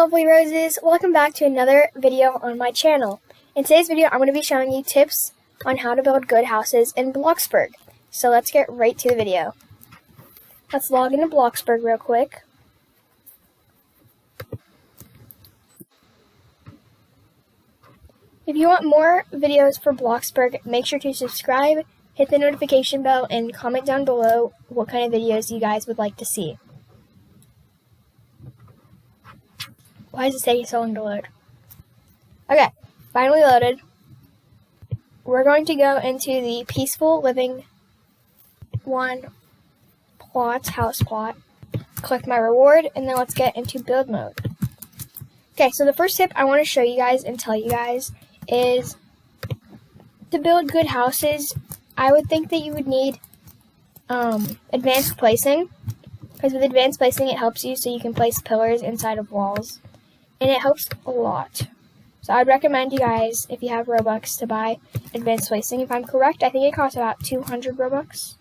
lovely roses, welcome back to another video on my channel. In today's video I'm going to be showing you tips on how to build good houses in Bloxburg. So let's get right to the video. Let's log into Bloxburg real quick. If you want more videos for Bloxburg, make sure to subscribe, hit the notification bell, and comment down below what kind of videos you guys would like to see. Why is it taking so long to load? Okay, finally loaded. We're going to go into the peaceful living house plot. Click my reward, and then let's get into build mode. Okay, so the first tip I want to show you guys and tell you guys is to build good houses. I would think that you would need advanced placing, because with advanced placing it helps you so you can place pillars inside of walls. And it helps a lot. So I'd recommend you guys, if you have Robux, to buy advanced placing. If I'm correct, I think it costs about 200 Robux.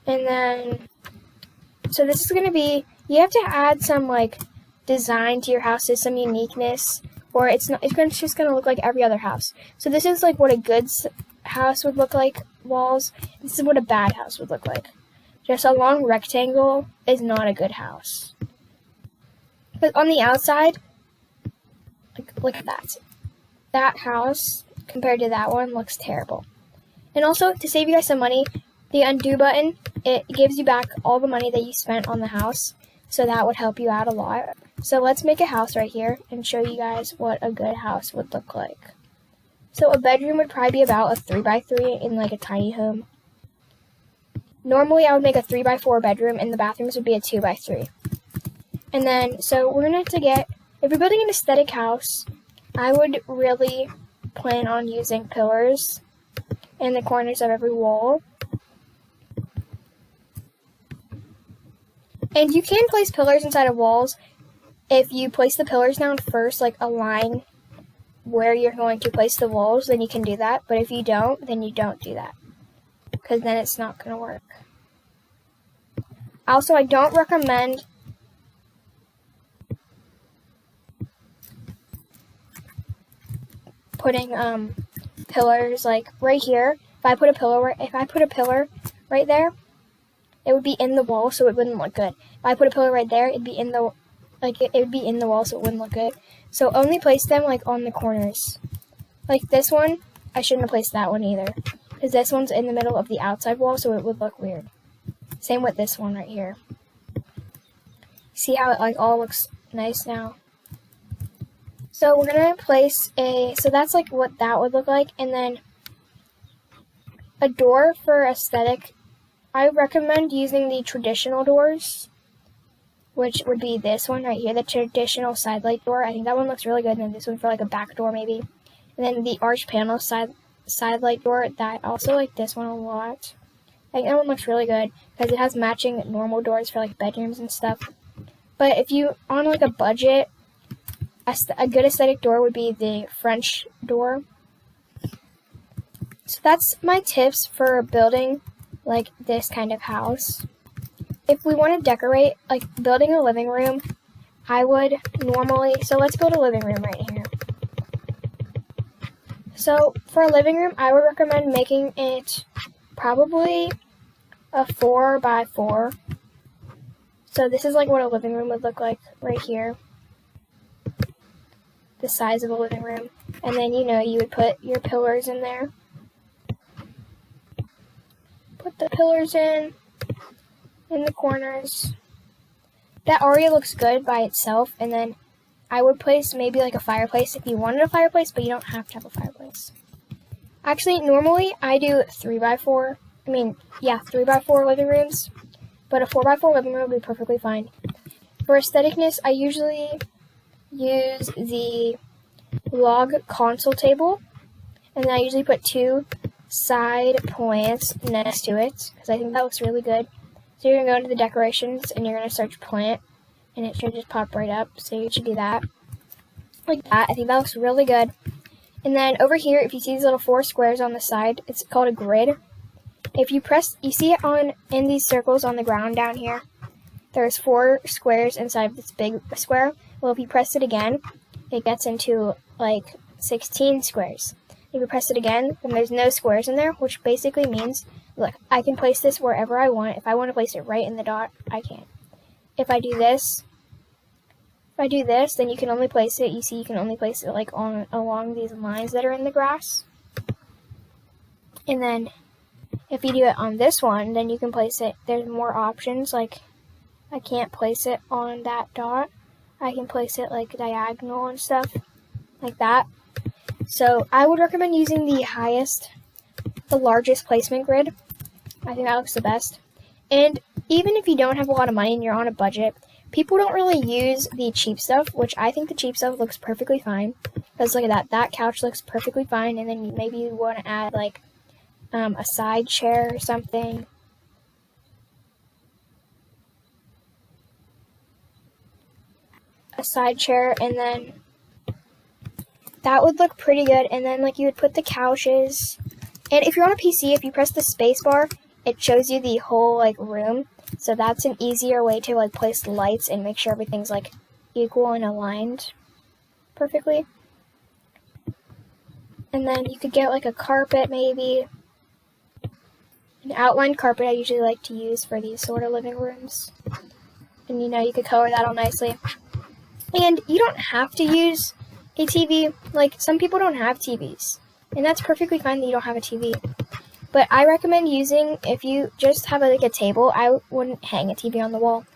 And then, so this is going to be, you have to add some design to your houses, some uniqueness, or it's just going to look like every other house. So this is what a good house would look like, walls. This is what a bad house would look like. Just a long rectangle is not a good house. But on the outside, look at that. That house, compared to that one, looks terrible. And also, to save you guys some money, the undo button, it gives you back all the money that you spent on the house. So that would help you out a lot. So let's make a house right here and show you guys what a good house would look like. So a bedroom would probably be about a 3x3 in a tiny home. Normally I would make a 3x4 bedroom, and the bathrooms would be a 2x3. And then, so we're going to get, if you're building an aesthetic house, I would really plan on using pillars in the corners of every wall. And you can place pillars inside of walls if you place the pillars down first, align where you're going to place the walls, then you can do that. But if you don't, then you don't do that, because then it's not going to work. Also, I don't recommend putting pillars right here. If I put a pillar right there, it would be in the wall, so it wouldn't look good. If I put a pillar right there, it'd be in the it would be in the wall, so it wouldn't look good. So only place them on the corners. Like this one, I shouldn't have placed that one either, because this one's in the middle of the outside wall, so it would look weird. Same with this one right here. See how it all looks nice now? So we're going to place so that's what that would look like. And then a door for aesthetic, I recommend using the traditional doors, which would be this one right here, the traditional side light door. I think that one looks really good. And then this one for a back door maybe. And then the arch panel side light door, that also like this one a lot. I think that one looks really good because it has matching normal doors for bedrooms and stuff. But if you on a budget, a good aesthetic door would be the French door. So that's my tips for building this kind of house. If we want to decorate, building a living room, I would normally, so let's build a living room right here. So for a living room, I would recommend making it probably a 4x4. So this is what a living room would look like right here. The size of a living room. And then, you would put your pillars in there. Put the pillars in the corners. That already looks good by itself. And then I would place maybe a fireplace if you wanted a fireplace, but you don't have to have a fireplace. Actually, normally I do 3x4. 3x4 living rooms. But a 4x4 living room would be perfectly fine. For aestheticness, I usually use the log console table, and then I usually put 2 side plants next to it, because I think that looks really good. So you're going to go into the decorations, and you're going to search plant, and it should just pop right up, so you should do that. Like that. I think that looks really good. And then over here, if you see these little 4 squares on the side, it's called a grid. If you press, you see it in these circles on the ground down here. there's 4 squares inside this big square. Well, if you press it again, it gets into like 16 squares. If you press it again, then there's no squares in there, which basically means, look, I can place this wherever I want. If I want to place it right in the dot, I can. If I do this, then you can only place it, you see you can only place it like along these lines that are in the grass. And then if you do it on this one, then you can place it, there's more options, like I can't place it on that dot. I can place it like diagonal and stuff, like that. So I would recommend using the largest placement grid. I think that looks the best. And even if you don't have a lot of money and you're on a budget, people don't really use the cheap stuff, which I think the cheap stuff looks perfectly fine. Because look at that, that couch looks perfectly fine. And then maybe you want to add like a side chair or something. A side chair, and then that would look pretty good. And then like you would put the couches, and if you're on a PC, if you press the space bar, it shows you the whole like room. So that's an easier way to like place the lights and make sure everything's like equal and aligned perfectly. And then you could get like a carpet, maybe an outlined carpet. I usually like to use for these sort of living rooms, and you could color that all nicely. And you don't have to use a TV. Like, some people don't have TVs, and that's perfectly fine that you don't have a TV. But I recommend using, if you just have like a table, I wouldn't hang a TV on the wall,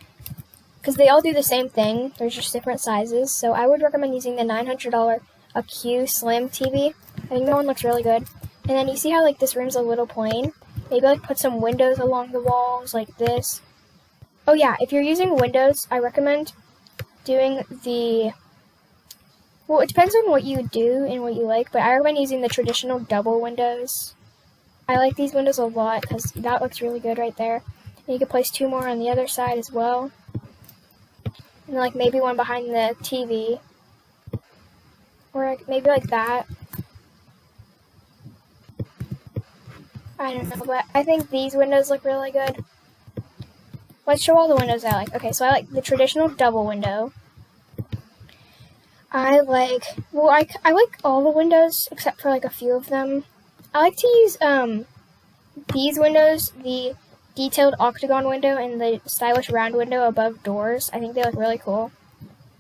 because they all do the same thing. There's just different sizes. So I would recommend using the $900 Q Slim TV. I think that one looks really good. And then you see how like this room's a little plain? Maybe like put some windows along the walls like this. Oh yeah, if you're using windows, I recommend doing well, it depends on what you do and what you like, but I recommend using the traditional double windows. I like these windows a lot because that looks really good right there. And you can place 2 more on the other side as well. And like maybe one behind the TV. Or like, maybe like that. I don't know, but I think these windows look really good. Let's show all the windows I like. Okay, so I like the traditional double window. I like all the windows except for like a few of them. I like to use these windows, the detailed octagon window and the stylish round window above doors. I think they look really cool.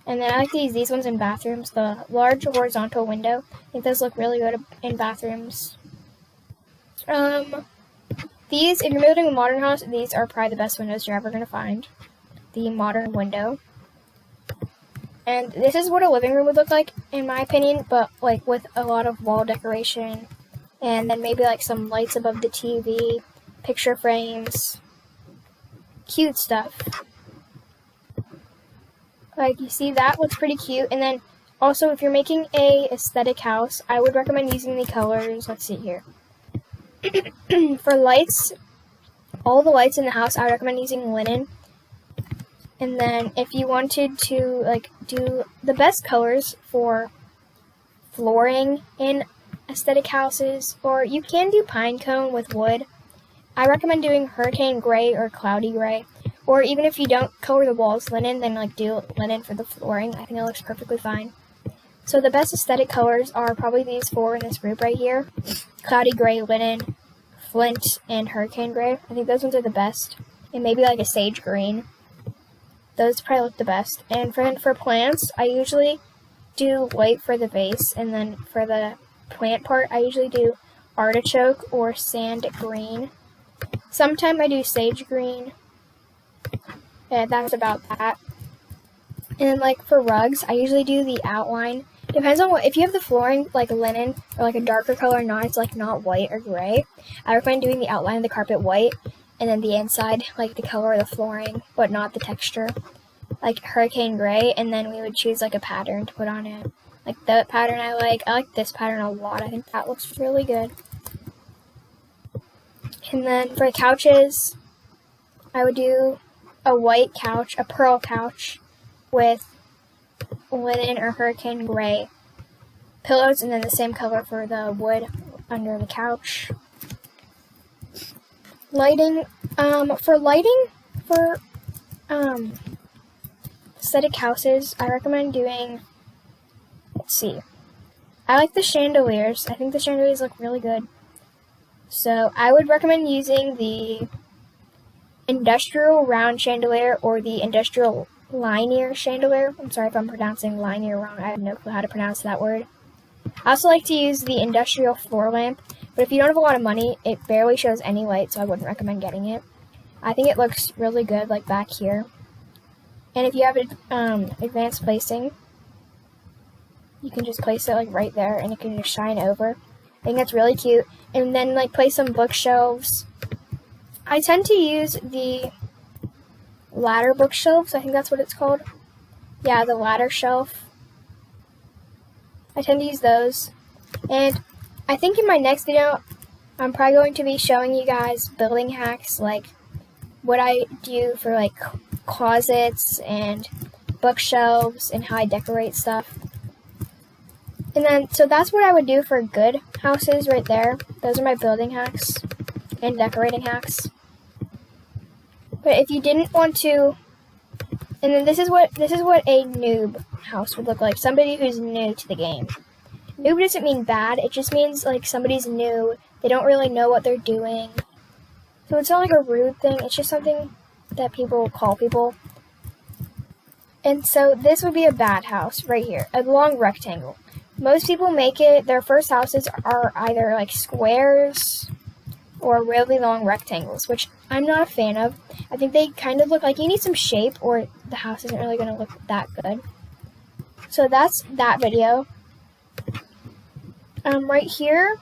And then I like to use these ones in bathrooms, the large horizontal window. I think those look really good in bathrooms. These, if you're building a modern house, these are probably the best windows you're ever going to find. The modern window. And this is what a living room would look like, in my opinion, but like with a lot of wall decoration. And then maybe like some lights above the TV, picture frames, cute stuff. Like, you see, that looks pretty cute. And then also, if you're making a aesthetic house, I would recommend using the colors. Let's see here. For lights, all the lights in the house, I would recommend using linen. And then if you wanted to like do the best colors for flooring in aesthetic houses, or you can do pine cone with wood, I recommend doing hurricane gray or cloudy gray. Or even if you don't color the walls linen, then like do linen for the flooring. I think it looks perfectly fine. So the best aesthetic colors are probably these 4 in this group right here. Cloudy gray, linen, flint, and hurricane gray. I think those ones are the best. And maybe like a sage green. Those probably look the best. And for plants, I usually do white for the vase. And then for the plant part, I usually do artichoke or sand green. Sometimes I do sage green. Yeah, that's about that. And then like for rugs, I usually do the outline. Depends on if you have the flooring like linen or like a darker color, it's like not white or gray, I recommend doing the outline of the carpet white, and then the inside like the color of the flooring, but not the texture, like hurricane gray. And then we would choose like a pattern to put on it. Like that pattern I like this pattern a lot. I think that looks really good. And then for the couches, I would do a white couch, a pearl couch with linen or hurricane gray pillows, and then the same color for the wood under the couch. Lighting, for aesthetic houses, I recommend doing, let's see, I like the chandeliers. I think the chandeliers look really good. So I would recommend using the industrial round chandelier or the industrial linear chandelier. I'm sorry if I'm pronouncing linear wrong. I have no clue how to pronounce that word. I also like to use the industrial floor lamp, but if you don't have a lot of money, it barely shows any light, so I wouldn't recommend getting it. I think it looks really good, like back here. And if you have advanced placing, you can just place it like right there, and it can just shine over. I think that's really cute. And then like place some bookshelves. I tend to use the ladder bookshelves. I think that's what it's called. Yeah, the ladder shelf. I tend to use those. And I think in my next video, I'm probably going to be showing you guys building hacks, like what I do for like closets and bookshelves and how I decorate stuff. And then, so that's what I would do for good houses right there. Those are my building hacks and decorating hacks. But if you didn't want to, and then this is what a noob house would look like. Somebody who's new to the game. Noob doesn't mean bad. It just means like somebody's new. They don't really know what they're doing. So it's not like a rude thing. It's just something that people call people. And so this would be a bad house right here. A long rectangle. Most people make it, their first houses are either like squares or really long rectangles, which I'm not a fan of. I think they kind of look like you need some shape or the house isn't really going to look that good. So that's that video. Right here,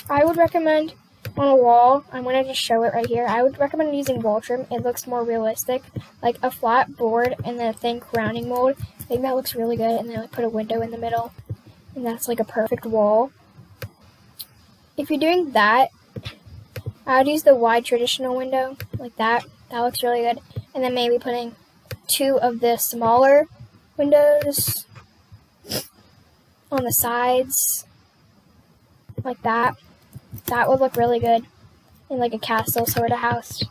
I would recommend on a wall, I'm going to just show it right here, I would recommend using wall trim. It looks more realistic, like a flat board and then a thin crowning mold. I think that looks really good, and then I put a window in the middle. And that's like a perfect wall. If you're doing that, I would use the wide traditional window, like that. That looks really good. And then maybe putting 2 of the smaller windows on the sides, like that. That would look really good in like a castle sort of house.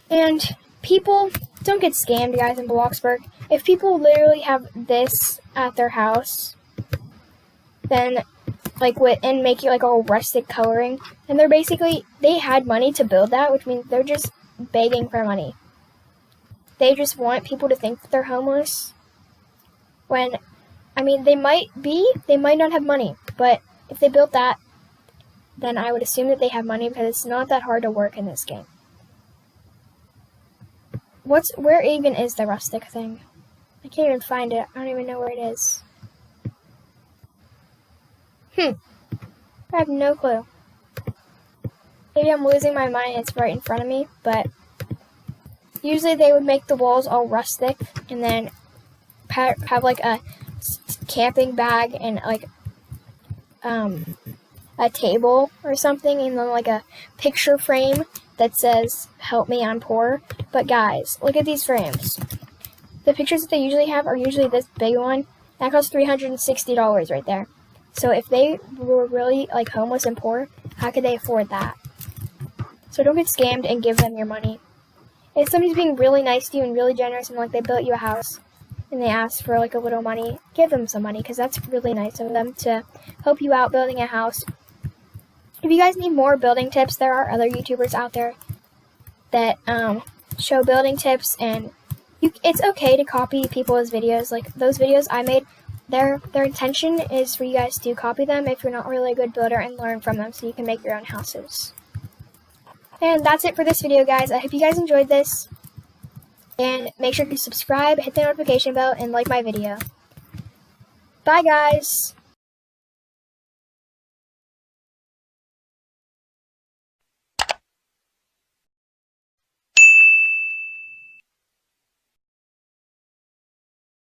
And people, don't get scammed, guys, in Bloxburg. If people literally have this at their house, then like and make it like all rustic coloring, and they're basically, they had money to build that, which means they're just begging for money. They just want people to think that they're homeless. When, I mean, they might not have money, but if they built that, then I would assume that they have money because it's not that hard to work in this game. Where even is the rustic thing? I can't even find it. I don't even know where it is. I have no clue. Maybe I'm losing my mind. It's right in front of me, but usually they would make the walls all rustic and then have like a camping bag and like a table or something, and then like a picture frame that says, "Help me, I'm poor." But guys, look at these frames. The pictures that they usually have are usually this big one. That costs $360 right there. So if they were really like homeless and poor, how could they afford that? So don't get scammed and give them your money. If somebody's being really nice to you and really generous and like they built you a house and they ask for like a little money, give them some money because that's really nice of them to help you out building a house. If you guys need more building tips, there are other YouTubers out there that show building tips, and it's okay to copy people's videos. Like those videos I made, their intention is for you guys to copy them if you're not really a good builder and learn from them so you can make your own houses. And that's it for this video, guys. I hope you guys enjoyed this. And make sure to subscribe, hit the notification bell, and like my video. Bye, guys!